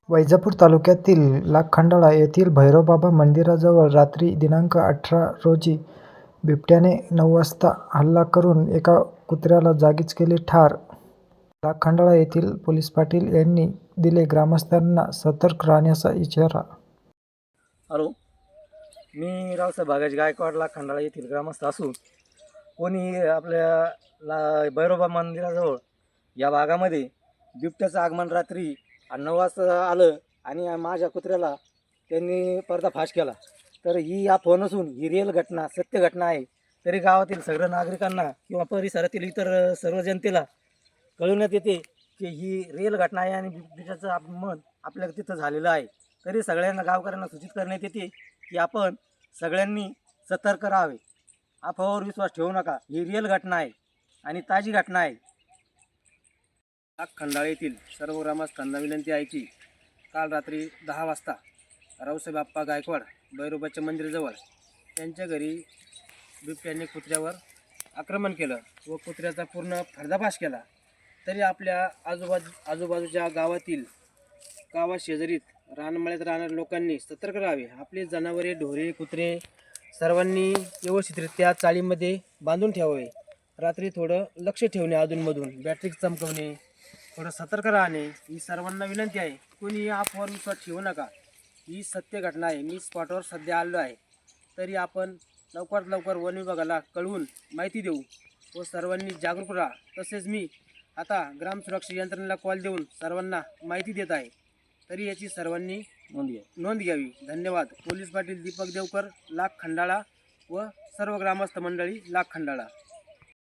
वैजापूर तालुक्यातील लाखखंडाळा येथील भैरवबाबा मंदिराजवळ रात्री दिनांक 18 रोजी बिबट्याने 9 वाजता हल्ला करून एका कुत्र्याला जागीच केले ठार. लाखखंडाळा येथील पोलीस पाटील यांनी दिले ग्रामस्थांना सतर्क राहण्याचा इशारा. हॅलो, मी रावसाहेब बागाजी गायकवाड लाखखंडाळा येथील ग्रामस्थ असून कोणी आपल्या भैरवबाबा मंदिराजवळ या भागामध्ये बिबट्याचं आगमन रात्री 9 वाजता आलं आणि माझ्या कुत्र्याला त्यांनी पर्दाफाश केला. तर ही या फोन असून ही रिअल घटना, सत्य घटना आहे. तरी गावातील सगळ्या नागरिकांना किंवा परिसरातील इतर सर्व जनतेला कळवण्यात येते की ही रिअल घटना आहे आणि बिबट्याचं आगमन आपल्या तिथं झालेलं आहे. तरी सगळ्यांना गावकऱ्यांना सूचित करण्यात येते की आपण सगळ्यांनी सतर्क राहावे, अफवावर विश्वास ठेवू नका. ही रिअल घटना आहे आणि ताजी घटना आहे. लाखखंडाळा येथील सर्व ग्रामस्थांना विनंती आहे की काल रात्री 10 वाजता रावसाहेब आप्पा गायकवाड भैरोबाच्या मंदिराजवळ त्यांच्या घरी बिबट्याने कुत्र्यावर आक्रमण केलं व कुत्र्याचा पूर्ण पर्दाफाश केला. तरी आपल्या आजूबाजूच्या गावात शेजारीत रानमाळ्यात राहणाऱ्या लोकांनी सतर्क राहावे. आपले जनावरे, ढोरे, कुत्रे सर्वांनी व्यवस्थितरित्या चाळीमध्ये बांधून ठेवावे. रात्री थोडं लक्ष ठेवणे, अधूनमधून बॅटरी चमकवणे, थोडं सतर्क राहणे ही सर्वांना विनंती आहे. कोणी अफवावर विश्वास ठेवू नका. ही सत्य घटना आहे. मी स्पॉटवर सध्या आलो आहे. तरी आपण लवकरात लवकर वन विभागाला कळवून माहिती देऊ व सर्वांनी जागरूक राहा. तसेच मी आता ग्रामसुरक्षा यंत्रणेला कॉल देऊन सर्वांना माहिती देत आहे. तरी याची सर्वांनी नोंद घ्यावी. धन्यवाद. पोलीस पाटील दीपक देवकर, लाखखंडाळा व सर्व ग्रामस्थ मंडळी लाखखंडाळा.